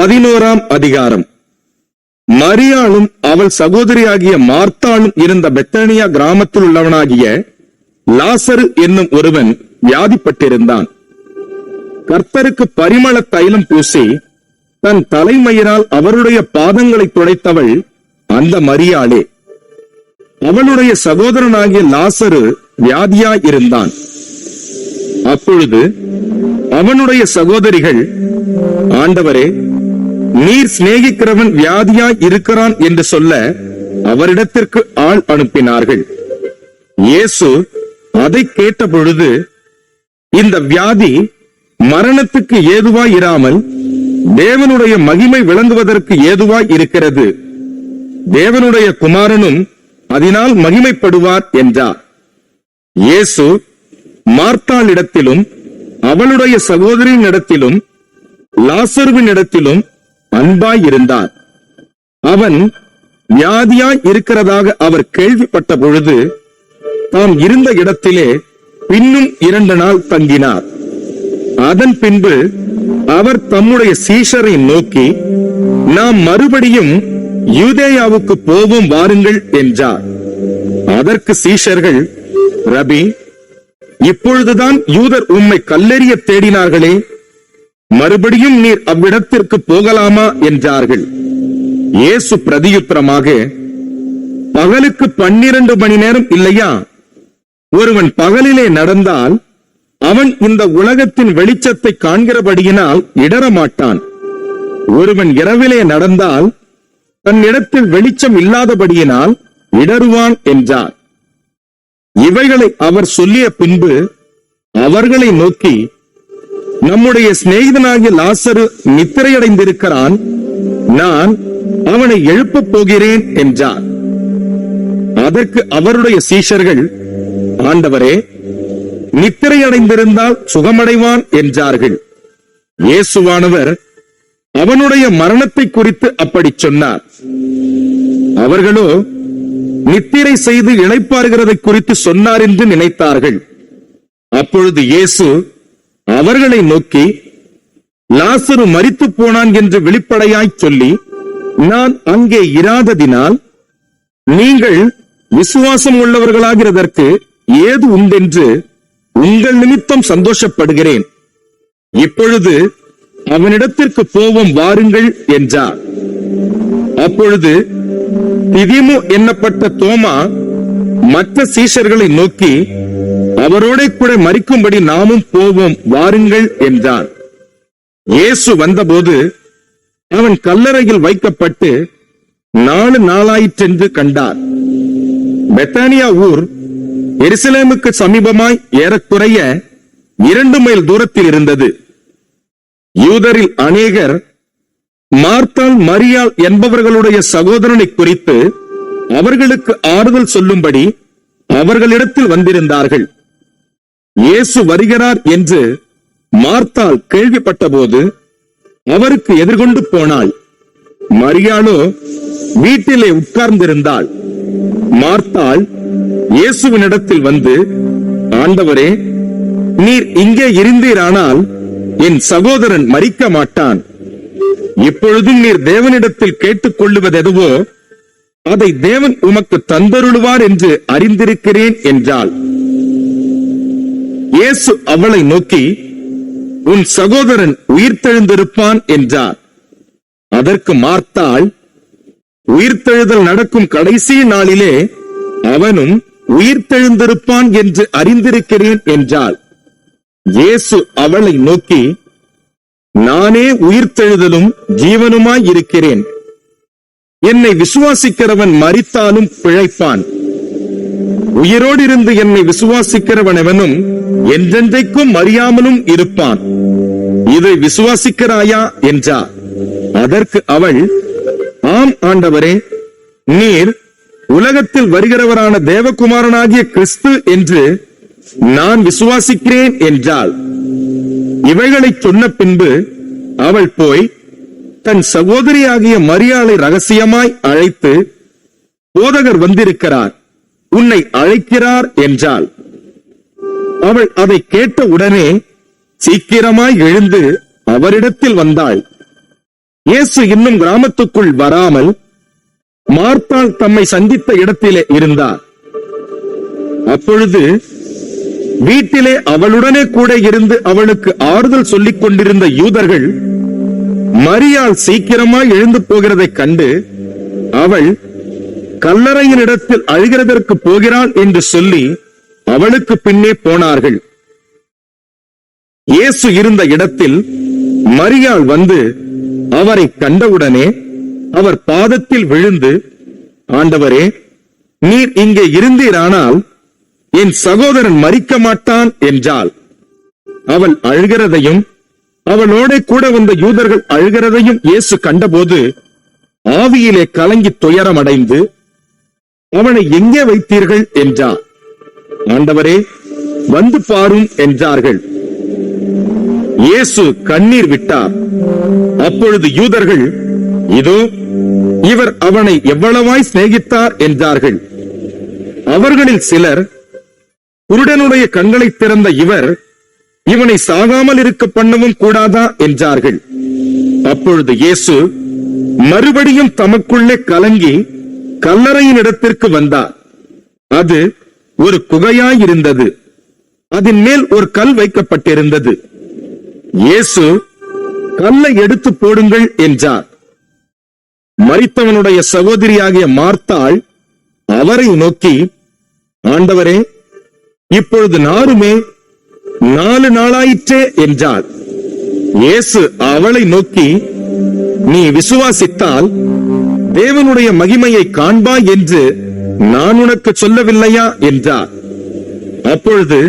11ஆம் அதிகாரம். மரியாளும் அவள் சகோதரியாகிய மார்த்தாளும் இருந்த பெத்தானியா கிராமத்தில் உள்ளவனாகிய லாசரு என்னும் ஒருவன் வியாதிப்பட்டிருந்தான். கர்த்தருக்கு பரிமள தைலம் பூசி தன் தலைமயிரால் அவருடைய பாதங்களை துடைத்தவள் அந்த மரியாளே. அவளுடைய சகோதரனாகிய லாசரு வியாதியாயிருந்தான். அப்பொழுது அவனுடைய சகோதரிகள், ஆண்டவரே, நீர் சிநேகிக்கிறவன் வியாதியாய் இருக்கிறான் என்று சொல்ல அவரிடத்திற்கு ஆள் அனுப்பினார்கள். இயேசு அதை கேட்ட பொழுது, இந்த வியாதி மரணத்துக்கு ஏதுவாய் இராமல் தேவனுடைய மகிமை விளங்குவதற்கு ஏதுவாய் இருக்கிறது. தேவனுடைய குமாரனும் அதனால் மகிமைப்படுவார் என்றார். இயேசு மார்த்தாளிடத்திலும் அவளுடைய சகோதரியின் இடத்திலும் லாசருவின் இடத்திலும் அன்பாயிருந்தார். அவன் வியாதியாய் இருக்கிறதாக அவர் கேள்விப்பட்ட பொழுது தாம் இருந்த இடத்திலே பின்னும் 2 நாள் தங்கினார். அதன் பின்பு அவர் தம்முடைய சீஷரை நோக்கி, நாம் மறுபடியும் யூதேயாவுக்கு போவோம் வாருங்கள் என்றார். அதற்கு சீஷர்கள், ரபி, இப்பொழுதுதான் யூதர் உம்மை கல்லெறிய தேடினார்களே, மறுபடியும் நீர் அவ்விடத்திற்கு போகலாமா என்றார்கள். இயேசு பிரதியுத்தரமாக, பகலுக்கு 12 மணி நேரம் இல்லையா? ஒருவன் பகலிலே நடந்தால் அவன் இந்த உலகத்தின் வெளிச்சத்தை காண்கிறபடியினால் இடரமாட்டான். ஒருவன் இரவிலே நடந்தால் தன்னிடத்தில் வெளிச்சம் இல்லாதபடியினால் இடறுவான் என்றார். இவைகளை அவர் சொல்லிய பின்பு அவர்களை நோக்கி, நம்முடைய சிநேகிதனாகிய லாசரு நித்திரையடைந்திருக்கிறான், நான் அவனை எழுப்பப் போகிறேன் என்றார். அதற்கு அவருடைய சீஷர்கள், ஆண்டவரே, நித்திரையடைந்திருந்தால் சுகமடைவான் என்றார்கள். இயேசுவானவர் அவனுடைய மரணத்தை குறித்து அப்படி சொன்னார். அவர்களோ நித்திரை செய்து இளைப்பாறுகிறதை குறித்து சொன்னார் என்று நினைத்தார்கள். அப்பொழுது இயேசு அவர்களை நோக்கி, லாசரு மரித்து போனான் என்று வெளிப்படையாய் சொல்லி நான் அங்கே இராததினால் நீங்கள் விசுவாசம் உள்ளவர்களாகிறதற்கு ஏது உண்டென்று உங்கள் நிமித்தம் சந்தோஷப்படுகிறேன். இப்பொழுது அவனிடத்திற்கு போவோம் வாருங்கள் என்றார். அப்பொழுது திதிமு என்னப்பட்ட தோமா மற்ற சீஷர்களை நோக்கி, அவரோட கூட மரிக்கும்படி நாமும் போவோம் வாருங்கள் என்றான். இயேசு வந்தபோது அவன் கல்லறையில் வைக்கப்பட்டு 4 நாளாயிற்றென்று கண்டார். பெத்தானியா ஊர் எருசலேமுக்கு சமீபமாய் ஏறக்குறைய 2 மைல் தூரத்தில் இருந்தது. யூதரில் அநேகர் மார்த்தாள் மரியாள் என்பவர்களுடைய சகோதரனை குறித்து அவர்களுக்கு ஆறுதல் சொல்லும்படி அவர்களிடத்தில் வந்திருந்தார்கள். இயேசு வருகிறார் என்று மார்த்தாள் கேள்விப்பட்டபோது அவருக்கு எதிர்கொண்டு போனாள். மரியாளோ வீட்டிலே உட்கார்ந்திருந்தாள். மார்த்தாள் இயேசுவினிடத்தில் வந்து, ஆண்டவரே, நீர் இங்கே இருந்தீரானால் என் சகோதரன் மரிக்க மாட்டான். இப்பொழுதும் நீர் தேவனிடத்தில் கேட்டுக் கொள்ளுவது எதுவோ அதை தேவன் உமக்கு தந்தருளுவார் என்று அறிந்திருக்கிறேன் என்றாள். இயேசு அவளை நோக்கி, உன் சகோதரன் உயிர்த்தெழுந்திருப்பான் என்றார். அதற்கு மார்த்தாள், உயிர்த்தெழுதல் நடக்கும் கடைசி நாளிலே அவனும் உயிர்த்தெழுந்திருப்பான் என்று அறிந்திருக்கிறேன் என்றாள். இயேசு அவளை நோக்கி, நானே உயிர்த்தெழுதலும் ஜீவனுமாய் இருக்கிறேன். என்னை விசுவாசிக்கிறவன் மரித்தாலும் பிழைப்பான். உயிரோடு இருந்து என்னை விசுவாசிக்கிறவனவனும் என்றென்றைக்கும் மறியாமலும் இருப்பான். இதை விசுவாசிக்கிறாயா என்றார். அதற்கு அவள், ஆம் ஆண்டவரே, நீர் உலகத்தில் வருகிறவரான தேவகுமாரனாகிய கிறிஸ்து என்று நான் விசுவாசிக்கிறேன் என்றாள். இவைகளை சொன்ன பின்பு அவள் போய் தன் சகோதரியாகிய மரியாளை ரகசியமாய் அழைத்து, போதகர் வந்திருக்கிறார், உன்னை அழைக்கிறார் என்றாள். அவள் அதை கேட்ட உடனே சீக்கிரமாய் எழுந்து அவரிடத்தில் வந்தாள். இயேசு இன்னும் கிராமத்துக்குள் வராமல் மார்த்தாள் தம்மை சந்தித்த இடத்திலே இருந்தார். அப்பொழுது வீட்டிலே அவளுடனே கூட இருந்து அவளுக்கு ஆறுதல் சொல்லிக் கொண்டிருந்த யூதர்கள் மரியாள் சீக்கிரமாய் எழுந்து போகிறதைக் கண்டு அவள் கல்லறையின் இடத்தில் அழுகிறதற்கு போகிறாள் என்று சொல்லி அவளுக்கு பின்னே போனார்கள். இயேசு இருந்த இடத்தில் மரியாள் வந்து அவரை கண்டவுடனே அவர் பாதத்தில் விழுந்து, ஆண்டவரே, நீர் இங்கே இருந்தீரானால் என் சகோதரன் மரிக்க மாட்டான் என்றாள். அவள் அழுகிறதையும் அவளோட கூட வந்த யூதர்கள் அழுகிறதையும் இயேசு கண்டபோது ஆவியிலே கலங்கி துயரமடைந்து, அவனை எங்கே வைத்தீர்கள் என்றார். ஆண்டவரே, வந்து பாரும் என்றார்கள். இயேசு கண்ணீர் விட்டார். அப்பொழுது யூதர்கள், இதோ இவர் அவனை எவ்வளவாய் சிநேகித்தார் என்றார்கள். அவர்களில் சிலர், குருடனுடைய கண்களை திறந்த இவர் இவனை சாகாமல் இருக்க பண்ணவும் கூடாதா என்றார்கள். அப்பொழுது இயேசு மறுபடியும் தமக்குள்ளே கலங்கி கல்லறையின் இடத்திற்கு வந்தார். அது ஒரு குகையாயிருந்தது. அதன் மேல் ஒரு கல் வைக்கப்பட்டிருந்தது. இயேசு, கல்லை எடுத்து போடுங்கள் என்றார். மரித்தவனுடைய சகோதரியாகிய மார்த்தாள் அவரை நோக்கி, ஆண்டவரே, இப்பொழுது நாருமே 4 நாளாயிற்றே என்றாள். இயேசு அவளை நோக்கி, நீ விசுவாசித்தால் தேவனுடைய மகிமையை காண்பாய் என்று நான் உனக்கு சொல்லவில்லையா என்றார். அப்பொழுது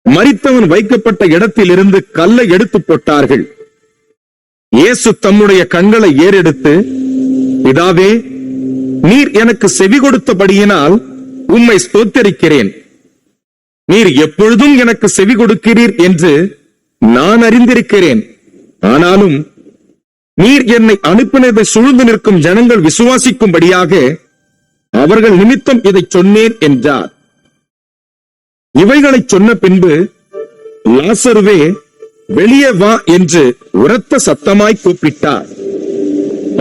மரித்தவன் வைக்கப்பட்ட இடத்திலிருந்து கல்லை எடுத்து போட்டார்கள். இயேசு தம்முடைய கண்களை ஏறெடுத்து, பிதாவே, நீர் எனக்கு செவி கொடுத்தபடியினால் உம்மை ஸ்தோத்தரிக்கிறேன். நீர் எப்பொழுதும் எனக்கு செவி கொடுக்கிறீர் என்று நான் அறிந்திருக்கிறேன். ஆனாலும் நீர் என்னை அனுப்பினதை சூழ்ந்து நிற்கும் ஜனங்கள் விசுவாசிக்கும்படியாக அவர்கள் நிமித்தம் இதை சொன்னேன் என்றார். இவைகளை சொன்ன பின்பு, லாசருவே, வெளியே வா என்று உரத்த சத்தமாய் கூப்பிட்டார்.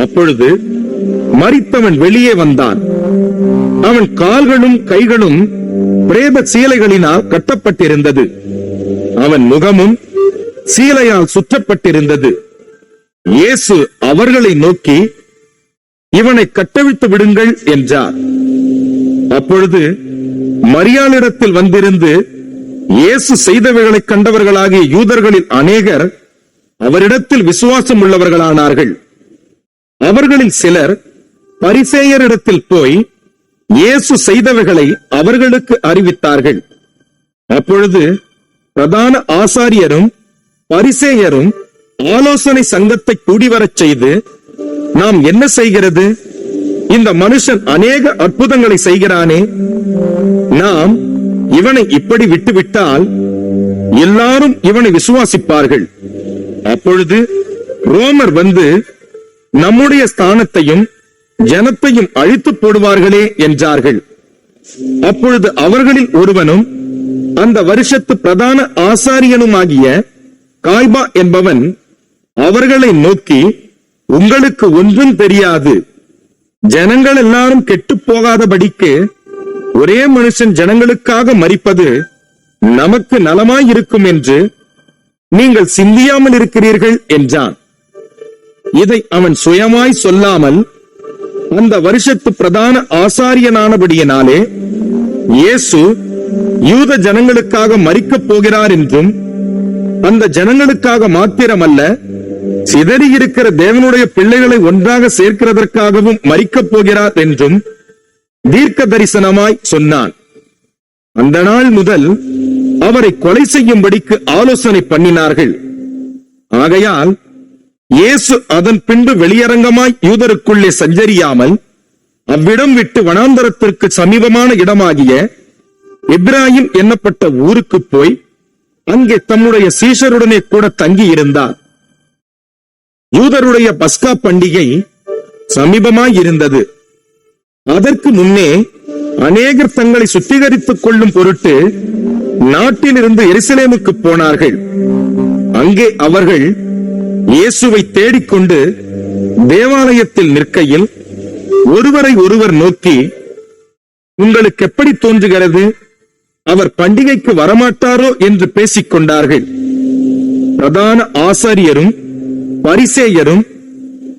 அப்பொழுது மரித்தவன் வெளியே வந்தான். அவன் கால்களும் கைகளும் பிரேத சீலைகளினால் கட்டப்பட்டிருந்தது. அவன் முகமும் சீலையால் சுற்றப்பட்டிருந்தது. இயேசு அவர்களை நோக்கி, இவனை கட்டவிழ்த்து விடுங்கள் என்றார். அப்பொழுது மரியாளிடத்தில் வந்திருந்து இயேசு செய்தவைகளை கண்டவர்களாகிய யூதர்களில் அநேகர் அவரிடத்தில் விசுவாசம் உள்ளவர்களானார்கள். அவர்களில் சிலர் பரிசேயரிடத்தில் போய் இயேசு செய்தவைகளை அவர்களுக்கு அறிவித்தார்கள். அப்பொழுது பிரதான ஆசாரியரும் பரிசேயரும் ஆலோசனை சங்கத்தை கூடிவரச் செய்து, நாம் என்ன செய்கிறது? இந்த மனுஷன் அநேக அற்புதங்களை செய்கிறானே, நாம் இவனை இப்படி விட்டுவிட்டால் எல்லாரும் இவனை விசுவாசிப்பார்கள். அப்பொழுது ரோமர் வந்து நம்முடைய ஸ்தானத்தையும் ஜனத்தையும் அழித்து போடுவார்களே என்றார்கள். அப்பொழுது அவர்களில் ஒருவனும் அந்த வருஷத்து பிரதான ஆசாரியனுமாகிய காய்பா என்பவன் அவர்களை நோக்கி, உங்களுக்கு ஒன்றும் தெரியாது. ஜனங்கள் எல்லாரும் கெட்டுப் போகாதபடிக்கு ஒரே மனுஷன் ஜனங்களுக்காக மரிப்பது நமக்கு நலமாயிருக்கும் என்று நீங்கள் சிந்தியாமல் இருக்கிறீர்கள் என்றான். இதை அவன் சுயமாய் சொல்லாமல் அந்த வருஷத்து பிரதான ஆசாரியனானபடியினாலே இயேசு யூத ஜனங்களுக்காக மரிக்கப் போகிறார் என்றும், அந்த ஜனங்களுக்காக மாத்திரமல்ல, சிதறியிருக்கிற தேவனுடைய பிள்ளைகளை ஒன்றாக சேர்க்கிறதற்காகவும் மரிக்கப் போகிறார் என்றும் தீர்க்க தரிசனமாய் சொன்னான். அந்த நாள் முதல் அவரை கொலை செய்யும்படிக்கு ஆலோசனை பண்ணினார்கள். ஆகையால் இயேசு அதன் பின்பு வெளியரங்கமாய் யூதருக்குள்ளே சஞ்சரியாமல் அவ்விடம் விட்டு வனாந்தரத்திற்கு சமீபமான இடமாகிய எப்ராயிம் என்னப்பட்ட ஊருக்கு போய் அங்கே தம்முடைய சீஷருடனே கூட தங்கியிருந்தார். யூதருடைய பஸ்கா பண்டிகை சமீபமாயிருந்தது. அதற்கு முன்னே அநேகர் தங்களை சுத்திகரித்துக் கொள்ளும் பொருட்டு நாட்டிலிருந்து எருசலேமுக்கு போனார்கள். அங்கே அவர்கள் இயேசுவை தேடிக்கொண்டு தேவாலயத்தில் நிற்கையில் ஒருவரை ஒருவர் நோக்கி, உங்களுக்கு எப்படி தோன்றுகிறது, அவர் பண்டிகைக்கு வரமாட்டாரோ என்று பேசிக் கொண்டார்கள். பிரதான ஆசாரியரும் பரிசேயரும்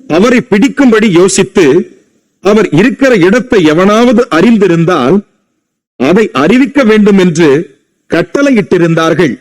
அவரை பிடிக்கும்படி யோசித்து, அவர் இருக்கிற இடத்தை எவனாவது அறிந்திருந்தால் அதை அறிவிக்க வேண்டும் என்று கட்டளையிட்டிருந்தார்கள்.